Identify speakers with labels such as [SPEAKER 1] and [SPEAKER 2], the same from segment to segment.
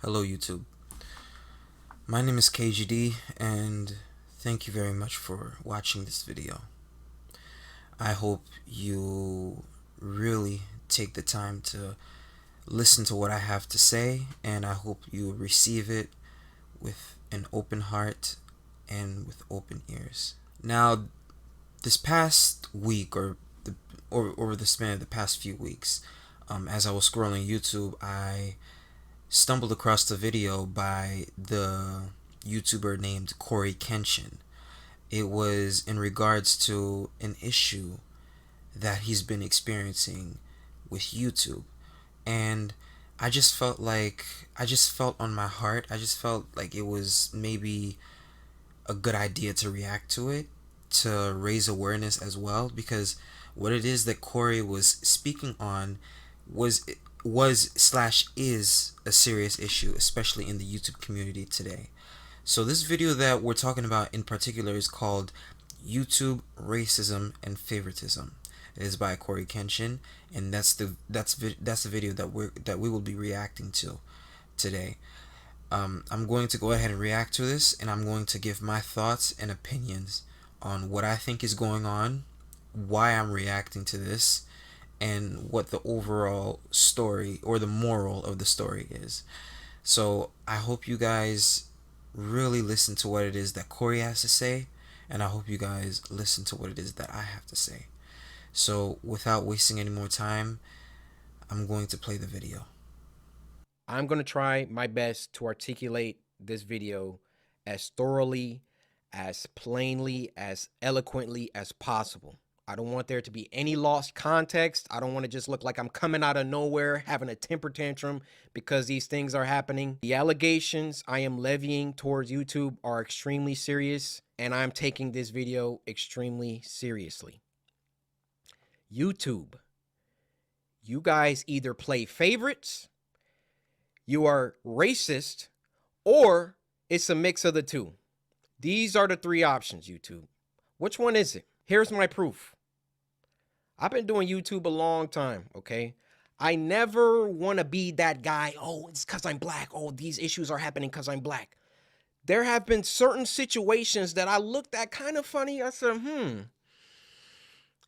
[SPEAKER 1] Hello YouTube. My name is KGD and thank you very much for watching this video. I hope you really take the time to listen to what I have to say, and I hope you receive it with an open heart and with open ears. Now, this past week or over the span of the past few weeks, as I was scrolling YouTube, I stumbled across the video by the YouTuber named CoryxKenshin. It was in regards to an issue that he's been experiencing with YouTube. And I just felt on my heart, I just felt like it was maybe a good idea to react to it, to raise awareness as well, because what it is that Corey was speaking on was is a serious issue, especially in the YouTube community today. So this video that we're talking about in particular is called YouTube Racism and Favoritism. It is by CoryxKenshin, and that's the video that we will be reacting to today. I'm going to go ahead and react to this, and I'm going to give my thoughts and opinions on what I think is going on, why I'm reacting to this, and what the overall story or the moral of the story is. So I hope you guys really listen to what it is that Corey has to say, and I hope you guys listen to what it is that I have to say. So without wasting any more time, I'm going to play the video.
[SPEAKER 2] I'm going to try my best to articulate this video as thoroughly, as plainly, as eloquently as possible. I don't want there to be any lost context. I don't want to just look like I'm coming out of nowhere having a temper tantrum because these things are happening. The allegations I am levying towards YouTube are extremely serious, and I'm taking this video extremely seriously. YouTube, you guys either play favorites, you are racist, or it's a mix of the two. These are the three options, YouTube. Which one is it? Here's my proof. I've been doing YouTube a long time, okay? I never want to be that guy, oh, it's because I'm black. Oh, these issues are happening because I'm black. There have been certain situations that I looked at kind of funny. I said,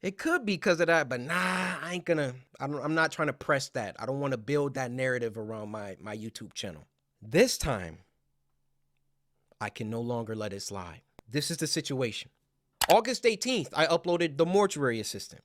[SPEAKER 2] it could be because of that, but nah, I'm not trying to press that. I don't want to build that narrative around my YouTube channel. This time, I can no longer let it slide. This is the situation. August 18th, I uploaded The Mortuary Assistant.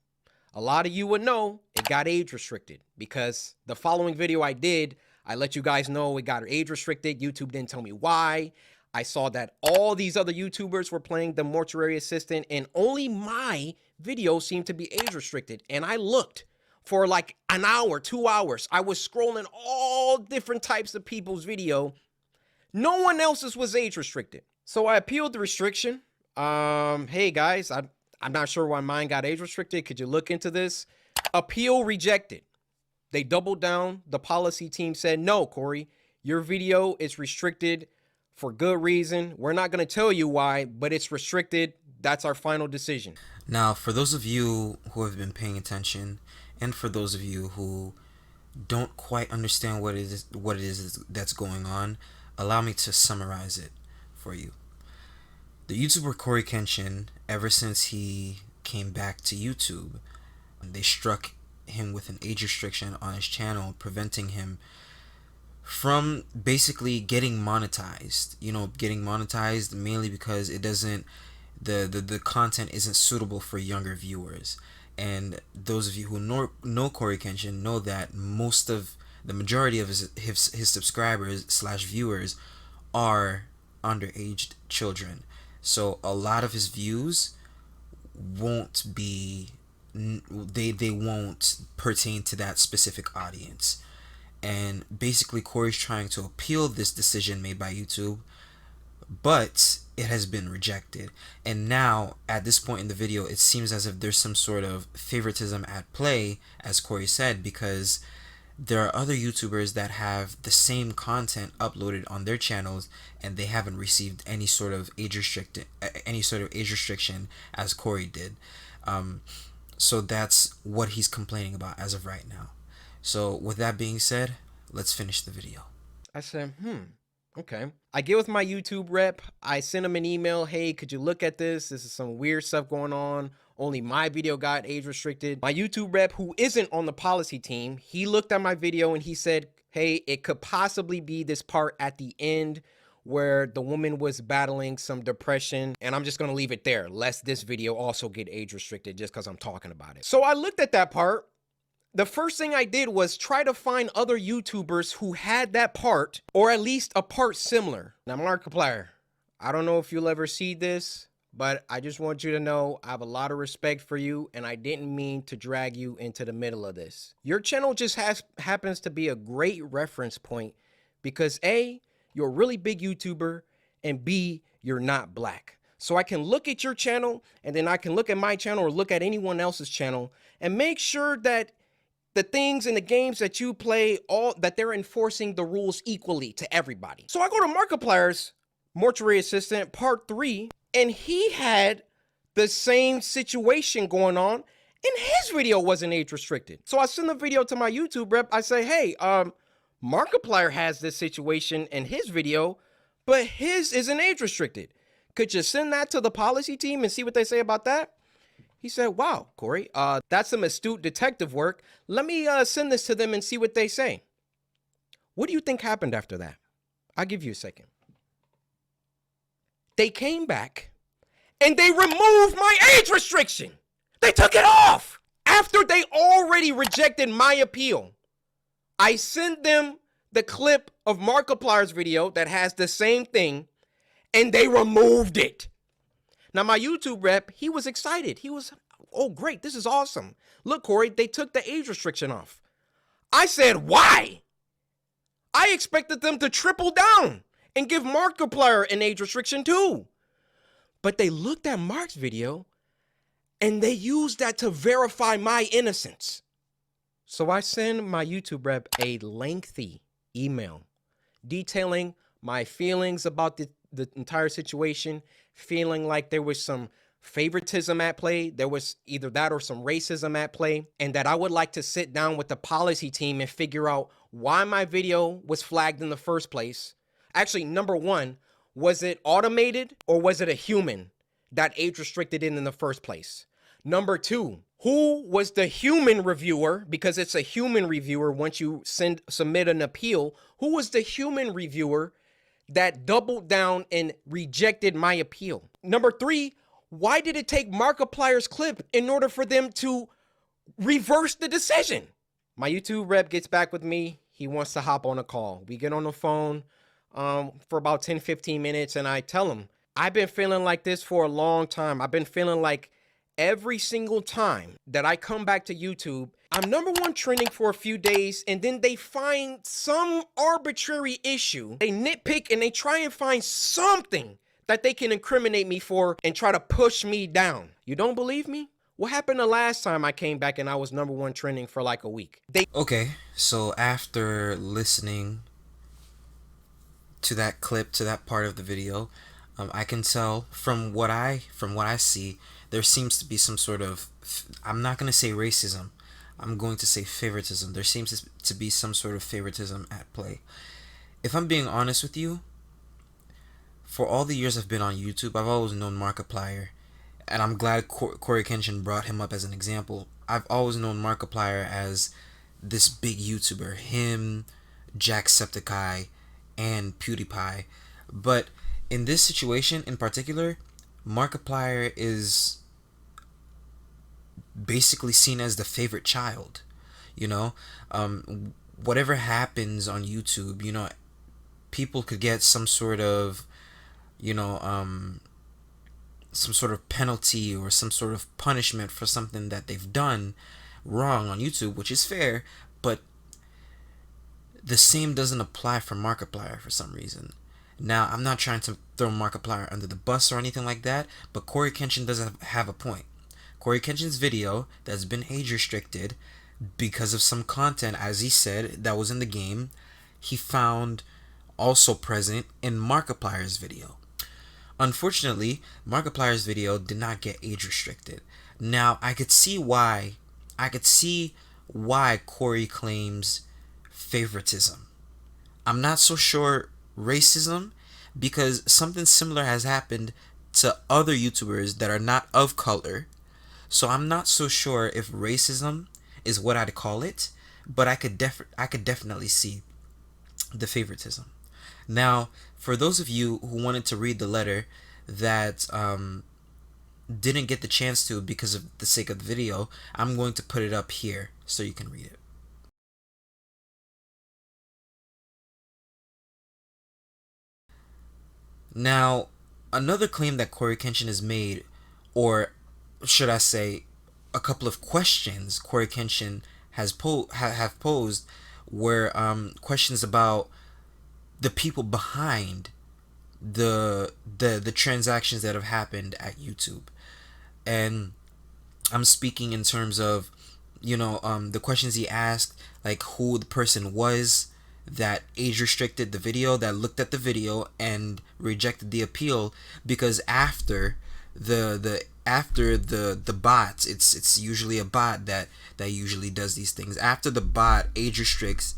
[SPEAKER 2] A lot of you would know it got age restricted because the following video I did, I let you guys know it got age restricted. YouTube didn't tell me why. I saw that all these other YouTubers were playing The Mortuary Assistant, and only my video seemed to be age restricted. And I looked for like an hour, 2 hours. I was scrolling all different types of people's video. No one else's was age restricted. So I appealed the restriction. Hey guys, I'm not sure why mine got age restricted. Could you look into this? Appeal rejected. They doubled down. The policy team said, no, Corey, your video is restricted for good reason. We're not going to tell you why, but it's restricted. That's our final decision.
[SPEAKER 1] Now, for those of you who have been paying attention, and for those of you who don't quite understand what it is that's going on, allow me to summarize it for you. The YouTuber CoryxKenshin, ever since he came back to YouTube, they struck him with an age restriction on his channel, preventing him from basically getting monetized. Getting monetized mainly because it doesn't the content isn't suitable for younger viewers. And those of you who know CoryxKenshin know that the majority of his subscribers slash viewers are underaged children. So a lot of his views won't be they won't pertain to that specific audience. And basically Corey's trying to appeal this decision made by YouTube, but it has been rejected. And now at this point in the video, it seems as if there's some sort of favoritism at play, as Corey said, because there are other YouTubers that have the same content uploaded on their channels and they haven't received any sort of age restriction as Corey did. So that's what he's complaining about as of right now. So with that being said, let's finish the video.
[SPEAKER 2] I said, okay. I get with my YouTube rep. I send him an email. Hey, could you look at this? This is some weird stuff going on. Only my video got age restricted. My YouTube rep, who isn't on the policy team, he looked at my video and he said, hey, it could possibly be this part at the end where the woman was battling some depression. And I'm just going to leave it there, lest this video also get age restricted just because I'm talking about it. So I looked at that part. The first thing I did was try to find other YouTubers who had that part, or at least a part similar. Now, Markiplier, I don't know if you'll ever see this, but I just want you to know I have a lot of respect for you, and I didn't mean to drag you into the middle of this. Your channel just happens to be a great reference point because A, you're a really big YouTuber, and B, you're not black. So I can look at your channel, and then I can look at my channel or look at anyone else's channel and make sure that the things in the games that you play, all that they're enforcing the rules equally to everybody. So I go to Markiplier's Mortuary Assistant Part 3, and he had the same situation going on, and his video wasn't age restricted. So I send the video to my YouTube rep. I say, hey, Markiplier has this situation in his video, but his isn't age restricted. Could you send that to the policy team and see what they say about that? He said, wow, Cory, that's some astute detective work. Let me send this to them and see what they say. What do you think happened after that? I'll give you a second. They came back and they removed my age restriction. They took it off after they already rejected my appeal. I sent them the clip of Markiplier's video that has the same thing, and they removed it. Now, my YouTube rep, he was excited. He was, oh, great, this is awesome. Look, Cory, they took the age restriction off. I said, why? I expected them to triple down and give Markiplier an age restriction too. But they looked at Mark's video and they used that to verify my innocence. So I send my YouTube rep a lengthy email detailing my feelings about the entire situation, feeling like there was some favoritism at play, there was either that or some racism at play, and that I would like to sit down with the policy team and figure out why my video was flagged in the first place. Actually, number one, was it automated or was it a human that age restricted it in the first place? Number two, who was the human reviewer? Because it's a human reviewer once you submit an appeal. Who was the human reviewer that doubled down and rejected my appeal? Number three, why did it take Markiplier's clip in order for them to reverse the decision? My YouTube rep gets back with me. He wants to hop on a call. We get on the phone for about 10-15 minutes, and I tell him, I've been feeling like this for a long time. I've been feeling like every single time that I come back to YouTube, I'm #1 trending for a few days, and then they find some arbitrary issue. They nitpick and they try and find something that they can incriminate me for and try to push me down. You don't believe me? What happened the last time I came back and I was #1 trending for like a week?
[SPEAKER 1] Okay, so after listening to that clip, to that part of the video, I can tell from what I see, there seems to be some sort of, I'm not going to say racism, I'm going to say favoritism. There seems to be some sort of favoritism at play. If I'm being honest with you, for all the years I've been on YouTube, I've always known Markiplier, and I'm glad CoryxKenshin brought him up as an example. I've always known Markiplier as this big YouTuber, him, Jacksepticeye, and PewDiePie. But in this situation in particular, Markiplier is basically seen as the favorite child. You know, whatever happens on YouTube, you know, people could get some sort of, you know, some sort of penalty or some sort of punishment for something that they've done wrong on YouTube, which is fair, but the same doesn't apply for Markiplier for some reason. Now, I'm not trying to throw Markiplier under the bus or anything like that, but CoryxKenshin doesn't have a point. CoryxKenshin's video that's been age restricted because of some content, as he said, that was in the game, he found also present in Markiplier's video. Unfortunately, Markiplier's video did not get age restricted. Now, I could see why Cory claims favoritism. I'm not so sure racism, because something similar has happened to other YouTubers that are not of color. So I'm not so sure if racism is what I'd call it, but I could definitely see the favoritism. Now, for those of you who wanted to read the letter that didn't get the chance to because of the sake of the video, I'm going to put it up here so you can read it. Now, another claim that CoryxKenshin has made, or should I say, a couple of questions CoryxKenshin have posed, were questions about the people behind the transactions that have happened at YouTube. And I'm speaking in terms of, the questions he asked, like who the person was that age restricted the video, that looked at the video and rejected the appeal, because after the bot, it's usually a bot that usually does these things. After the bot age restricts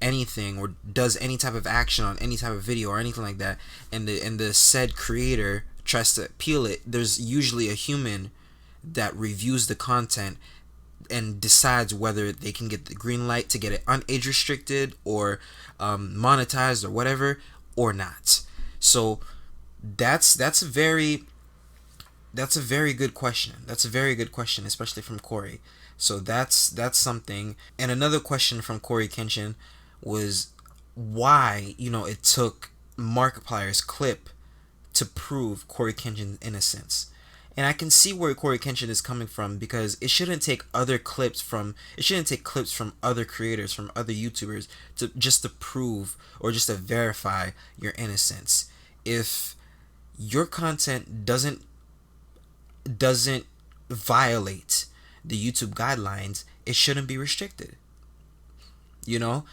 [SPEAKER 1] anything or does any type of action on any type of video or anything like that, and the said creator tries to appeal it, there's usually a human that reviews the content and decides whether they can get the green light to get it unage restricted or monetized or whatever or not. So that's a very good question. That's a very good question, especially from Corey. So that's something. And another question from CoryxKenshin was why it took Markiplier's clip to prove CoryxKenshin's innocence. And I can see where CoryxKenshin is coming from, because it shouldn't take clips from other creators, from other YouTubers, to just to prove or just to verify your innocence. If your content doesn't violate the YouTube guidelines, it shouldn't be restricted.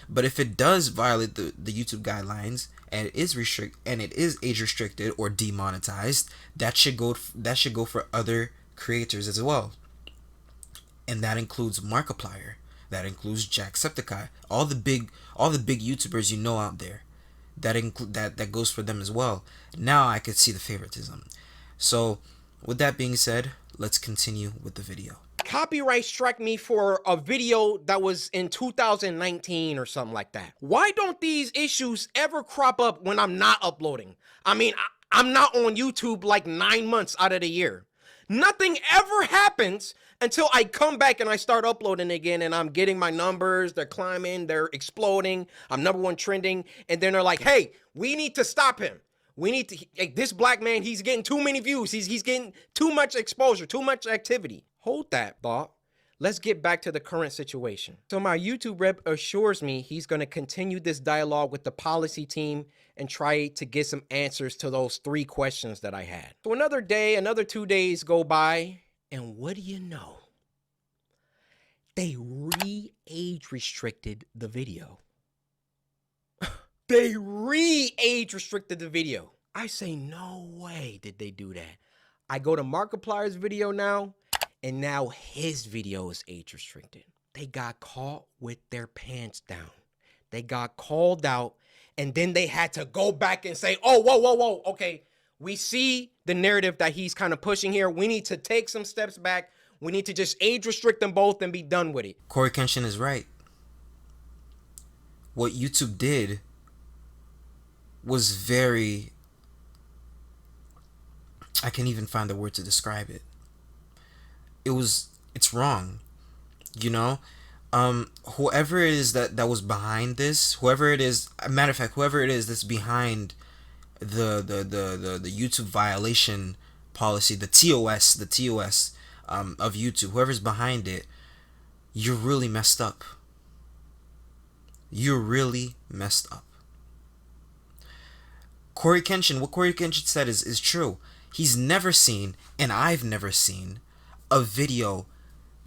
[SPEAKER 1] But if it does violate the YouTube guidelines and it is age restricted or demonetized, that should go for other creators as well. And that includes Markiplier, that includes Jacksepticeye, all the big YouTubers out there. That goes for them as well. Now I could see the favoritism. So with that being said, let's continue with the video.
[SPEAKER 2] Copyright struck me for a video that was in 2019 or something like that. Why don't these issues ever crop up when I'm not uploading? I mean, I'm not on YouTube like 9 months out of the year. Nothing ever happens until I come back and I start uploading again, and I'm getting my numbers, they're climbing, they're exploding, I'm #1 trending, and then they're like, hey, we need to stop him. We need to, this black man, he's getting too many views. He's getting too much exposure, too much activity. Hold that thought. Let's get back to the current situation. So my YouTube rep assures me he's going to continue this dialogue with the policy team and try to get some answers to those 3 questions that I had. So another day, another 2 days go by, and what do you know? They re-age restricted the video. They re-age restricted the video. I say, no way did they do that. I go to Markiplier's video now, and now his video is age restricted. They got caught with their pants down. They got called out, and then they had to go back and say, oh, whoa, okay, we see the narrative that he's kind of pushing here. We need to take some steps back. We need to just age restrict them both and be done with it.
[SPEAKER 1] CoryxKenshin is right. What YouTube did was very, I can't even find the word to describe it. It's wrong. Whoever it is that was behind this, whoever it is that's behind the YouTube violation policy, the TOS of YouTube, whoever's behind it, you're really messed up. You're really messed up. CoryxKenshin, what CoryxKenshin said is true. He's never seen, and I've never seen, a video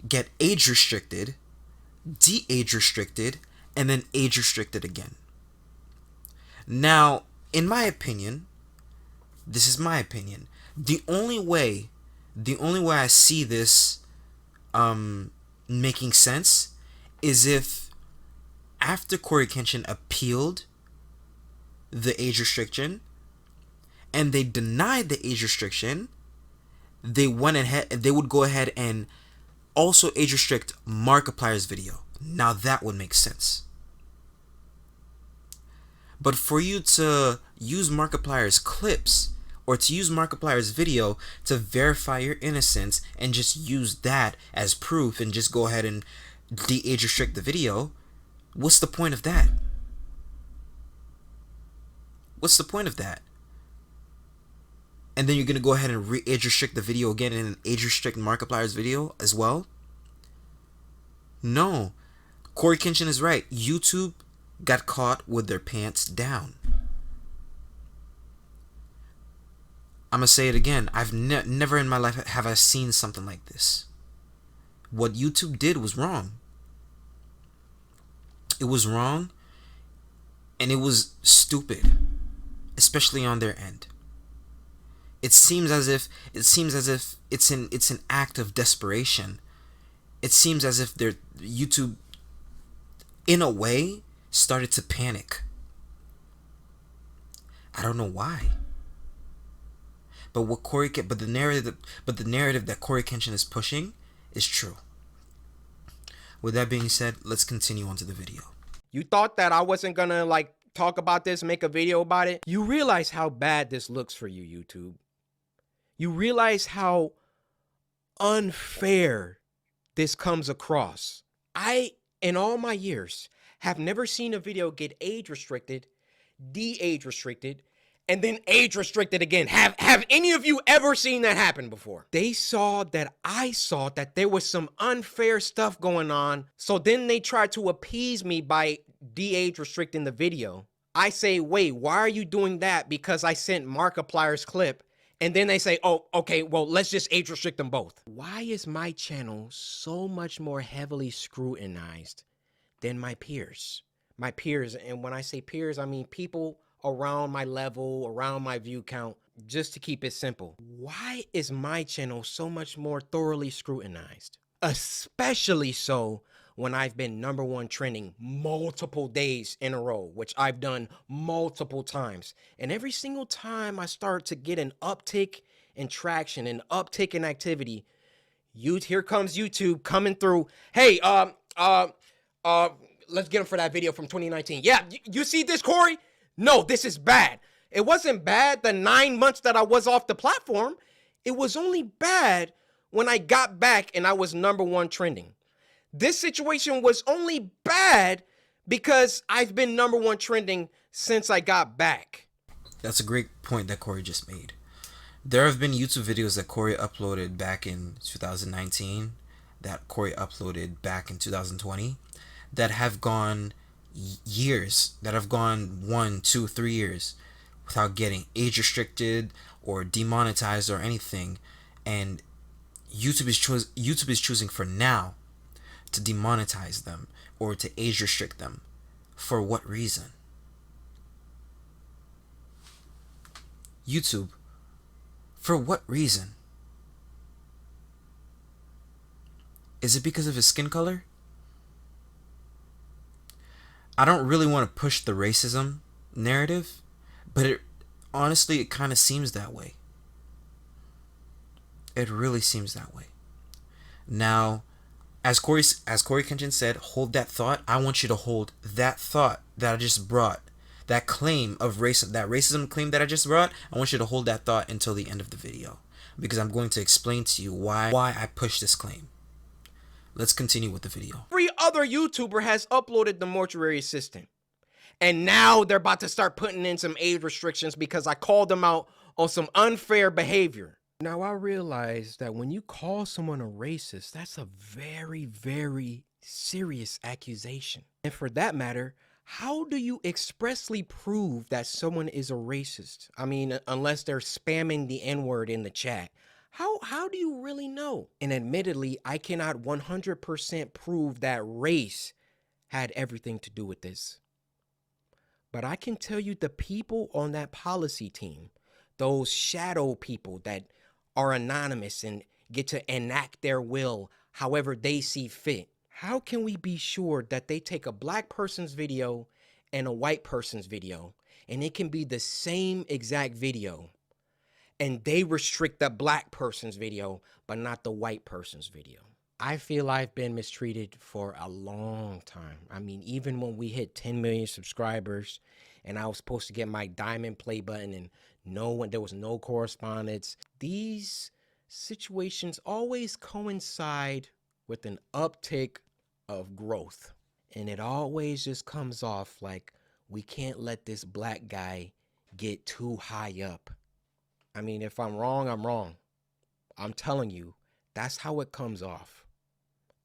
[SPEAKER 1] get age restricted, de-age restricted, and then age restricted again. Now, in my opinion, this is my opinion, the only way I see this making sense is if after CoryxKenshin appealed the age restriction and they denied the age restriction, they would go ahead and also age restrict Markiplier's video. Now that would make sense. But for you to use Markiplier's clips or to use Markiplier's video to verify your innocence and just use that as proof and just go ahead and de-age restrict the video, what's the point of that? What's the point of that? And then you're going to go ahead and re-age restrict the video again and age restrict Markiplier's video as well? No. CoryxKenshin is right. YouTube got caught with their pants down. I'm going to say it again. I've never in my life have I seen something like this. What YouTube did was wrong. It was wrong and it was stupid, especially on their end. It seems as if it's an act of desperation. It seems as if YouTube in a way started to panic. I don't know why. But the narrative that CoryxKenshin is pushing is true. With that being said, let's continue on to the video.
[SPEAKER 2] You thought that I wasn't gonna like talk about this, make a video about it? You realize how bad this looks for you, YouTube. You realize how unfair this comes across. I, in all my years, have never seen a video get age restricted, de-age restricted, and then age restricted again. Have any of you ever seen that happen before? They saw that I saw that there was some unfair stuff going on, so then they tried to appease me by de-age restricting the video. I say, wait, why are you doing that? Because I sent Markiplier's clip. And then they say, oh, okay, well, let's just age restrict them both. Why is my channel so much more heavily scrutinized than my peers? My peers, and when I say peers, I mean people around my level, around my view count, just to keep it simple. Why is my channel so much more thoroughly scrutinized? Especially so when I've been #1 trending multiple days in a row, which I've done multiple times. And every single time I start to get an uptick in traction, an uptick in activity, here comes YouTube coming through. Hey, let's get him for that video from 2019. Yeah, you see this, Corey? No, this is bad. It wasn't bad the 9 months that I was off the platform. It was only bad when I got back and I was #1 trending. This situation was only bad because I've been #1 trending since I got back.
[SPEAKER 1] That's a great point that Corey just made. There have been YouTube videos that Corey uploaded back in 2019, that Corey uploaded back in 2020, that have gone years, that have gone 1, 2, 3 years without getting age restricted or demonetized or anything. And YouTube is choosing for now to demonetize them or to age restrict them. For what reason? YouTube, for what reason? Is it because of his skin color? I don't really want to push the racism narrative, but honestly, it kind of seems that way. It really seems that way. Now, as CoryxKenshin said, hold that thought. I want you to hold that thought that I just brought, that claim of racism claim that I just brought. I want you to hold that thought until the end of the video, because I'm going to explain to you why I push this claim. Let's continue with the video.
[SPEAKER 2] Every other YouTuber has uploaded the mortuary assistant, and now they're about to start putting in some age restrictions because I called them out on some unfair behavior. Now, I realize that when you call someone a racist, that's a very, very serious accusation. And for that matter, how do you expressly prove that someone is a racist? I mean, unless they're spamming the N-word in the chat. How do you really know? And admittedly, I cannot 100% prove that race had everything to do with this. But I can tell you the people on that policy team, those shadow people that are anonymous and get to enact their will however they see fit. How can we be sure that they take a black person's video and a white person's video and it can be the same exact video, and they restrict the black person's video, but not the white person's video. I feel I've been mistreated for a long time. I mean, even when we hit 10 million subscribers and I was supposed to get my diamond play button and there was no correspondence, these situations always coincide with an uptick of growth. And it always just comes off like we can't let this black guy get too high up. I mean, if I'm wrong, I'm wrong. I'm telling you, that's how it comes off.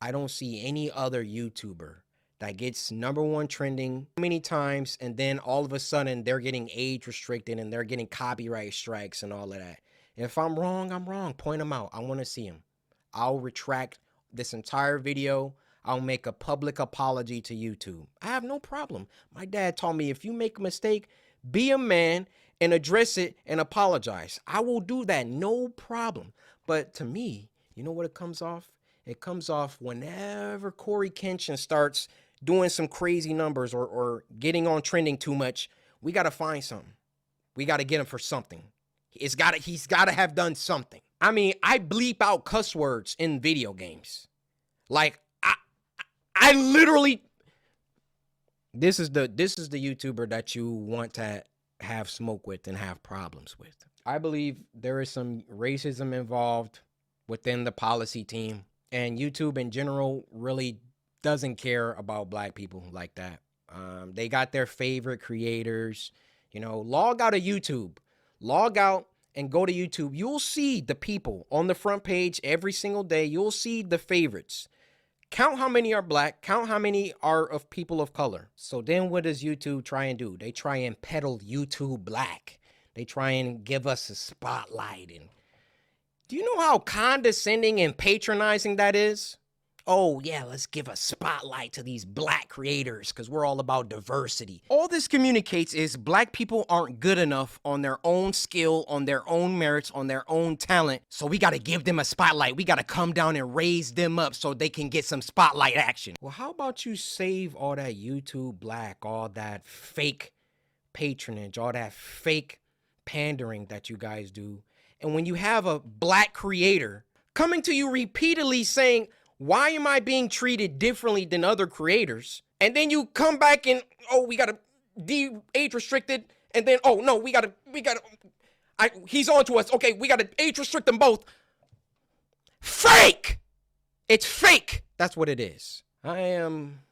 [SPEAKER 2] I don't see any other YouTuber that gets #1 trending many times and then all of a sudden they're getting age restricted and they're getting copyright strikes and all of that. If I'm wrong, I'm wrong. Point them out. I want to see them. I'll retract this entire video. I'll make a public apology to YouTube. I have no problem. My dad taught me if you make a mistake, be a man and address it and apologize. I will do that, no problem. But to me, you know what it comes off? It comes off whenever CoryxKenshin starts doing some crazy numbers or getting on trending too much. We got to find something. We got to get him for something. He's got to have done something. I mean, I bleep out cuss words in video games. Like I literally, this is the YouTuber that you want to have smoke with and have problems with. I believe there is some racism involved within the policy team, and YouTube in general really doesn't care about black people like that. They got their favorite creators. You know, log out of YouTube. Log out and go to YouTube. You'll see the people on the front page every single day. You'll see the favorites. Count how many are black. Count how many are of people of color. So then what does YouTube try and do? They try and peddle YouTube black. They try and give us a spotlight. And do you know how condescending and patronizing that is? Oh, yeah, let's give a spotlight to these black creators because we're all about diversity. All this communicates is black people aren't good enough on their own skill, on their own merits, on their own talent. So we got to give them a spotlight. We got to come down and raise them up so they can get some spotlight action. Well, how about you save all that YouTube black, all that fake patronage, all that fake pandering that you guys do. And when you have a black creator coming to you repeatedly saying, why am I being treated differently than other creators? And then you come back and, oh, we got to age restricted. And then, oh, no, he's on to us. Okay, we got to age restrict them both. Fake! It's fake. That's what it is. I am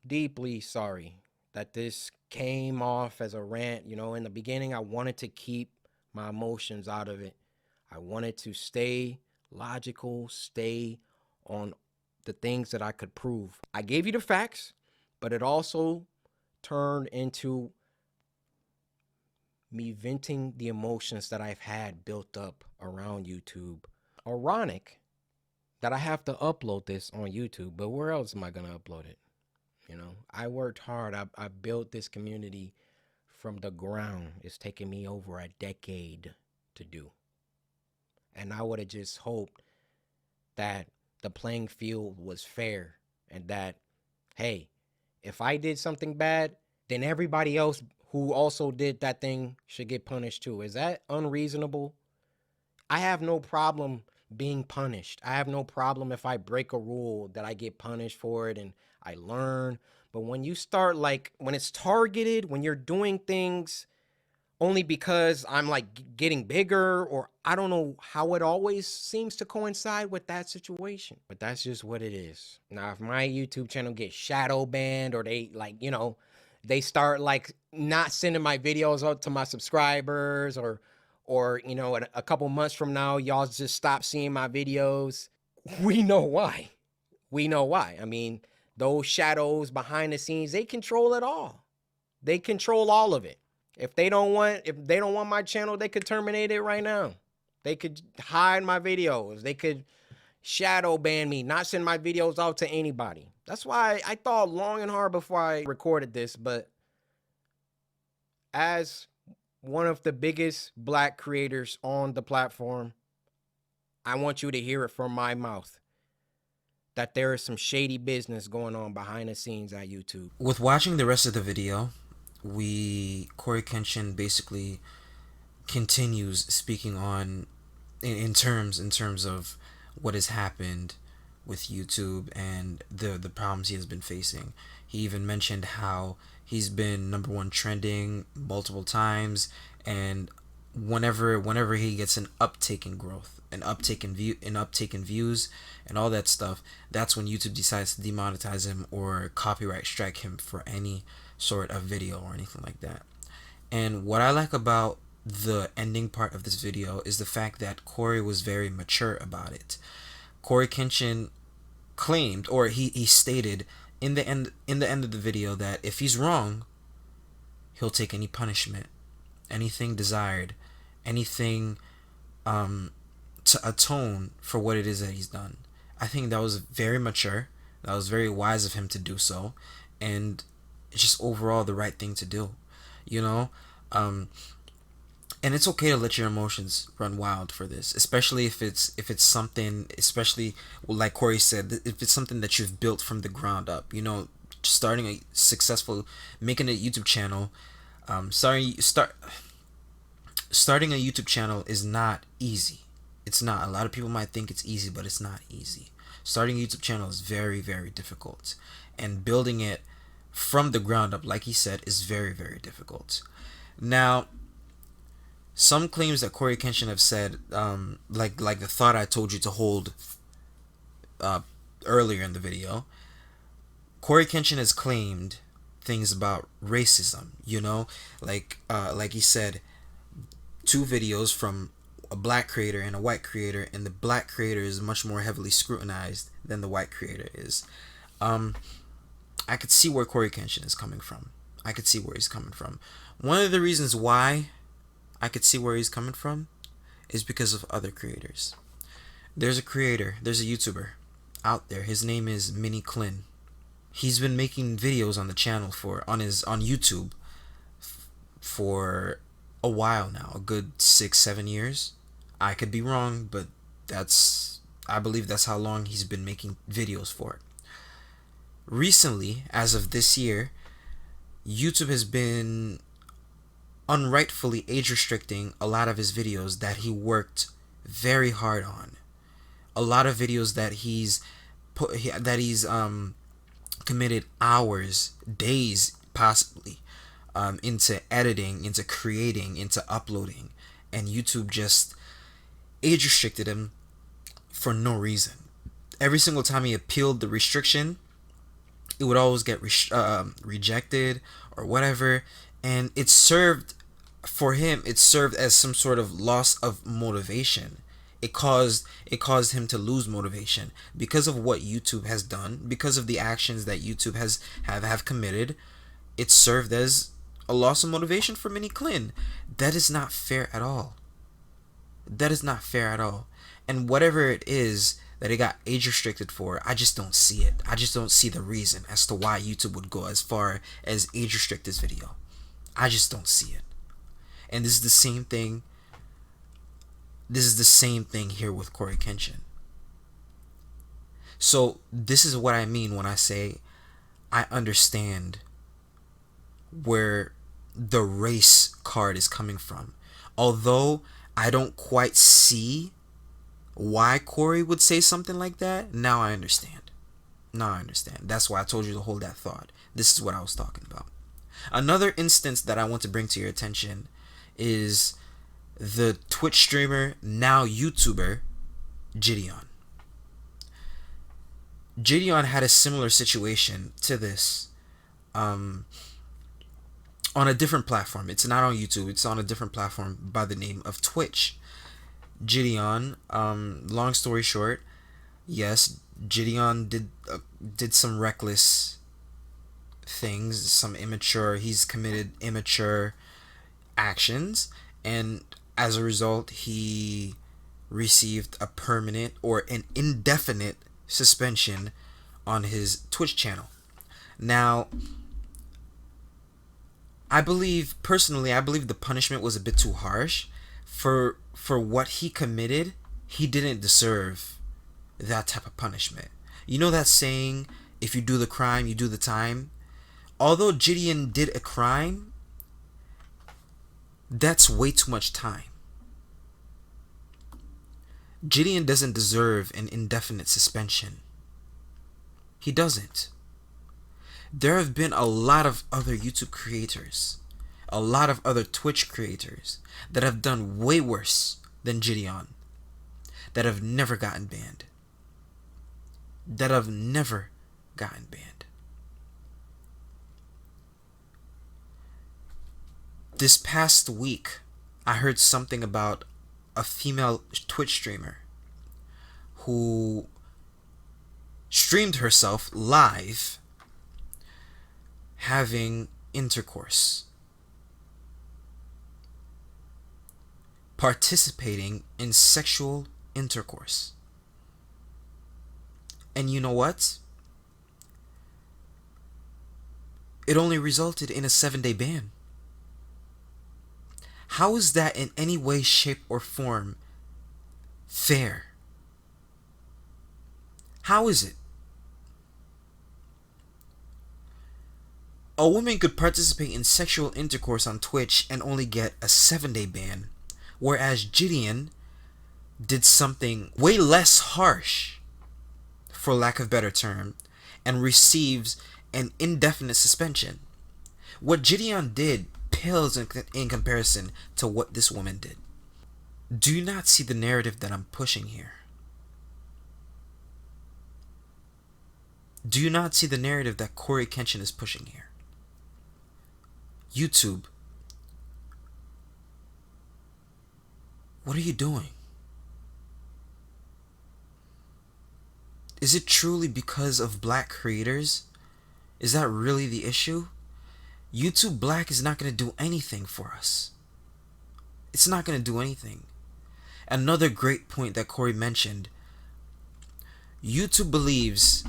[SPEAKER 2] deeply sorry that this came off as a rant. You know, in the beginning, I wanted to keep my emotions out of it. I wanted to stay logical, stay on the things that I could prove. I gave you the facts, but it also turned into me venting the emotions that I've had built up around YouTube. Ironic that I have to upload this on YouTube, but where else am I going to upload it? You know, I worked hard. I built this community from the ground. It's taken me over a decade to do. And I would have just hoped that the playing field was fair and that, hey, if I did something bad, then everybody else who also did that thing should get punished too. Is that unreasonable? I have no problem being punished. I have no problem if I break a rule that I get punished for it and I learn. But when you start when it's targeted, when you're doing things only because I'm getting bigger, or I don't know how it always seems to coincide with that situation. But that's just what it is. Now, if my YouTube channel gets shadow banned or they they start not sending my videos out to my subscribers or a couple months from now, y'all just stop seeing my videos. We know why. We know why. I mean, those shadows behind the scenes, they control it all. They control all of it. If they don't want my channel, they could terminate it right now. They could hide my videos. They could shadow ban me, not send my videos out to anybody. That's why I thought long and hard before I recorded this. But as one of the biggest black creators on the platform, I want you to hear it from my mouth that there is some shady business going on behind the scenes at YouTube.
[SPEAKER 1] With watching the rest of the video, CoryxKenshin basically continues speaking on in terms of what has happened with YouTube and the problems he has been facing. He even mentioned how he's been number one trending multiple times, and whenever he gets an uptake in growth, an uptake in views, and all that stuff, that's when YouTube decides to demonetize him or copyright strike him for any sort of video or anything like that. And what I like about the ending part of this video is the fact that Cory was very mature about it. CoryxKenshin claimed, or he stated in the end of the video, that if he's wrong, he'll take any punishment, anything desired, anything to atone for what it is that he's done. I think that was very mature. That was very wise of him to do so, and it's just overall the right thing to do. You know, and it's okay to let your emotions run wild for this, especially if it's something, especially like Cory said, if it's something that you've built from the ground up. You know, starting a successful, making a YouTube channel, starting a YouTube channel is not easy. It's not. A lot of people might think it's easy, but it's not easy. Starting a YouTube channel is very, very difficult, and building it from the ground up, like he said, is very, very difficult. Now, some claims that CoryxKenshin have said, like the thought I told you to hold earlier in the video, CoryxKenshin has claimed things about racism. You know, like he said, two videos from a black creator and a white creator, and the black creator is much more heavily scrutinized than the white creator is. I could see where CoryxKenshin is coming from. I could see where he's coming from. One of the reasons why I could see where he's coming from is because of other creators. There's a YouTuber out there. His name is miniklin. He's been making videos on the channel on YouTube for a while now, a good 6-7 years. I could be wrong, but I believe that's how long he's been making videos for. Recently, as of this year, YouTube has been unrightfully age restricting a lot of his videos that he worked very hard on. A lot of videos that he's committed hours, days possibly, into editing, into creating, into uploading, and YouTube just age restricted him for no reason. Every single time he appealed the restriction, it would always get rejected or whatever, and it served as some sort of loss of motivation. It caused him to lose motivation because of what YouTube has done, because of the actions that YouTube have committed. It served as a loss of motivation for miniklin. That is not fair at all. That is not fair at all. And whatever it is that it got age restricted for, I just don't see it. I just don't see the reason as to why YouTube would go as far as age restrict this video. I just don't see it. And this is the same thing. This is the same thing here with CoryxKenshin. So this is what I mean when I say I understand where the race card is coming from. Although I don't quite see why Cory would say something like that, now I understand. That's why I told you to hold that thought. This is what I was talking about. Another instance that I want to bring to your attention is the Twitch streamer, now YouTuber, Jidion. Jidion had a similar situation to this on a different platform. It's not on YouTube. It's on a different platform by the name of Twitch. Jidion, long story short, yes, Jidion did some reckless things, he's committed immature actions, and as a result, he received a permanent or an indefinite suspension on his Twitch channel. Now, personally, I believe the punishment was a bit too harsh. For what he committed, he didn't deserve that type of punishment. You know that saying, if you do the crime, you do the time? Although Jidion did a crime, That's way too much time. Jidion doesn't deserve an indefinite suspension. He doesn't. There have been a lot of other YouTube creators, a lot of other Twitch creators that have done way worse than Jidion, that have never gotten banned. That have never gotten banned. This past week, I heard something about a female Twitch streamer who streamed herself live having intercourse, participating in sexual intercourse. And you know what? It only resulted in a 7-day ban. How is that in any way, shape, or form fair? How is it? A woman could participate in sexual intercourse on Twitch and only get a 7-day ban, whereas Jidion did something way less harsh, for lack of a better term, and receives an indefinite suspension. What Jidion did pales in comparison to what this woman did. Do you not see the narrative that I'm pushing here? Do you not see the narrative that CoryxKenshin is pushing here? YouTube, what are you doing? Is it truly because of black creators? Is that really the issue? YouTube Black is not going to do anything for us. It's not going to do anything. Another great point that Cory mentioned, YouTube believes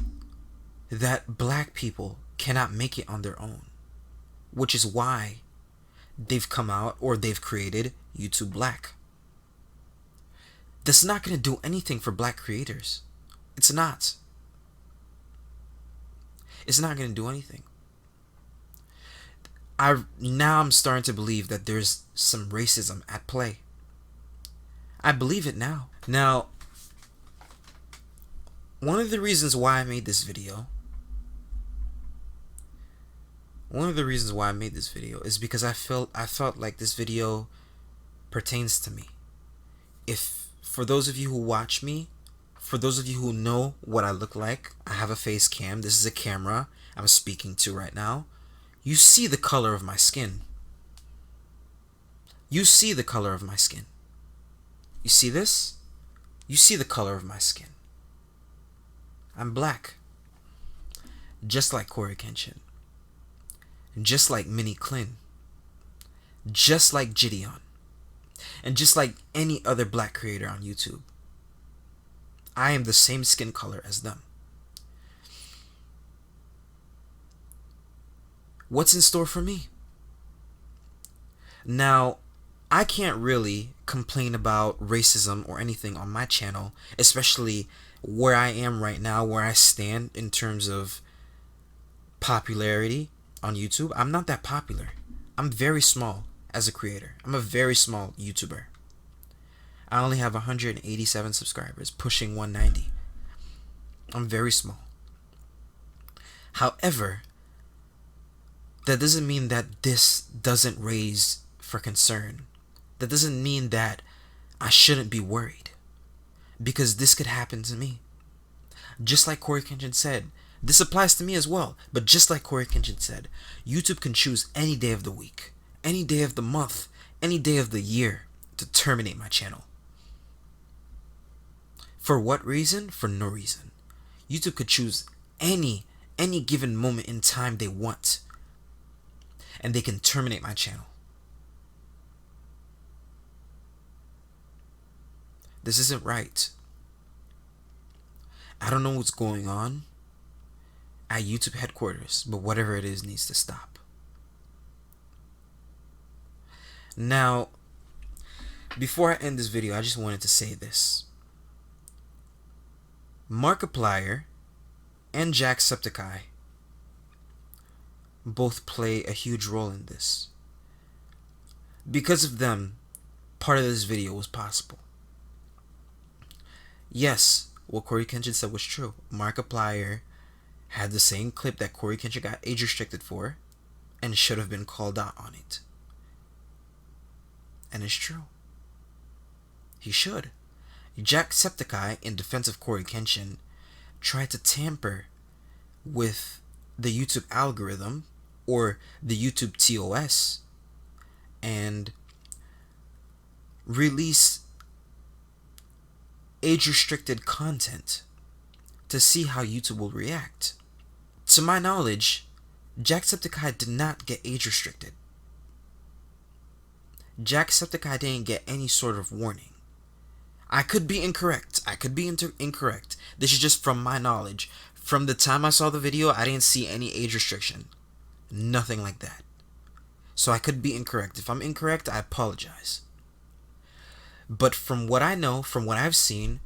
[SPEAKER 1] that black people cannot make it on their own, which is why they've come out, or they've created YouTube Black. That's not going to do anything for black creators. It's not. It's not going to do anything. I'm starting to believe that there's some racism at play. I believe it now. Now, one of the reasons why I made this video is because I felt like this video pertains to me. If, for those of you who watch me, for those of you who know what I look like, I have a face cam. This is a camera I'm speaking to right now. You see the color of my skin. You see the color of my skin. You see this? You see the color of my skin. I'm black. Just like CoryxKenshin. Just like miniklin. Just like Jidion. And just like any other black creator on YouTube. I am the same skin color as them. What's in store for me? Now, I can't really complain about racism or anything on my channel, especially where I am right now, where I stand in terms of popularity on YouTube. I'm not that popular. I'm very small as a creator. I'm a very small YouTuber. I only have 187 subscribers, pushing 190. I'm very small. However, that doesn't mean that this doesn't raise for concern. That doesn't mean that I shouldn't be worried, because this could happen to me. Just like CoryxKenshin said, this applies to me as well. But just like CoryxKenshin said, YouTube can choose any day of the week, any day of the month, any day of the year to terminate my channel. For what reason? For no reason. YouTube could choose any given moment in time they want, and they can terminate my channel. This isn't right. I don't know what's going on at YouTube headquarters, but whatever it is needs to stop. Now, before I end this video, I just wanted to say this. Markiplier and Jacksepticeye both play a huge role in this. Because of them, part of this video was possible. Yes, what CoryxKenshin said was true. Markiplier had the same clip that CoryxKenshin got age restricted for and should have been called out on it. And it's true. He should. Jacksepticeye, in defense of CoryxKenshin, tried to tamper with the YouTube algorithm or the YouTube TOS and release age-restricted content to see how YouTube will react. To my knowledge, Jacksepticeye did not get age-restricted. Jacksepticeye didn't get any sort of warning. I could be incorrect. Incorrect. This is just from my knowledge. From the time I saw the video, I didn't see any age restriction. Nothing like that. So I could be incorrect. If I'm incorrect, I apologize. But from what I know, from what I've seen,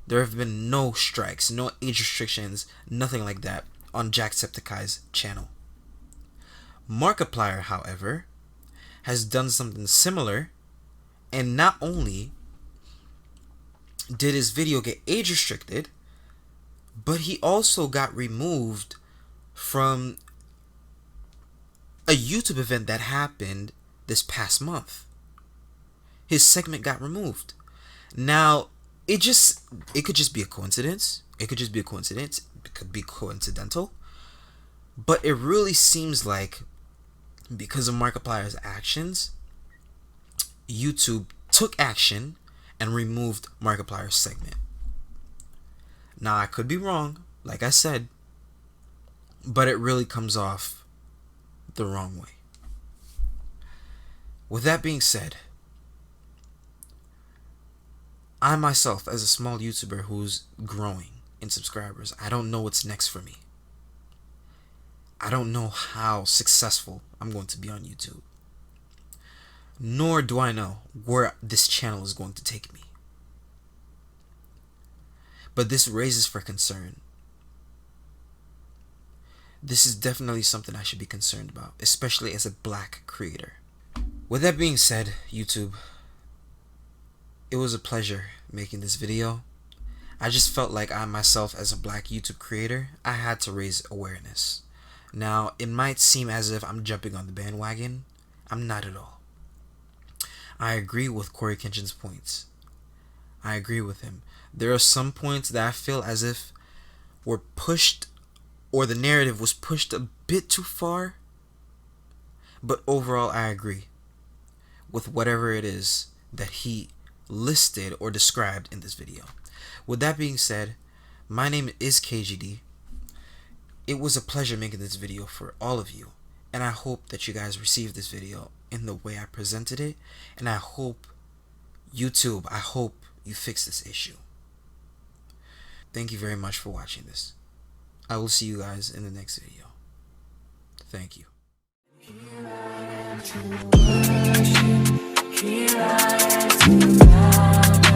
[SPEAKER 1] there have been no strikes, no age restrictions, nothing like that on Jacksepticeye's channel. Markiplier, however, has done something similar, and not only did his video get age restricted, but he also got removed from a YouTube event that happened this past month. His segment got removed. Now, it could just be a coincidence. It could be coincidental. But it really seems like because of Markiplier's actions, YouTube took action and removed Markiplier's segment. Now, I could be wrong, like I said, but it really comes off the wrong way. With that being said, I myself, as a small YouTuber who's growing in subscribers, I don't know what's next for me. I don't know how successful I'm going to be on YouTube. Nor do I know where this channel is going to take me. But this raises for concern. This is definitely something I should be concerned about, especially as a black creator. With that being said, YouTube, it was a pleasure making this video. I just felt like I myself, as a black YouTube creator, I had to raise awareness. Now, it might seem as if I'm jumping on the bandwagon. I'm not at all. I agree with CoryxKenshin's points. I agree with him. There are some points that I feel as if were pushed, or the narrative was pushed a bit too far. But overall, I agree with whatever it is that he listed or described in this video. With that being said, my name is KGD. It was a pleasure making this video for all of you, and I hope that you guys received this video in the way I presented it, and I hope YouTube, I hope you fix this issue. Thank you very much for watching this. I will see you guys in the next video. Thank you. Here I am to worship, here I am to bow.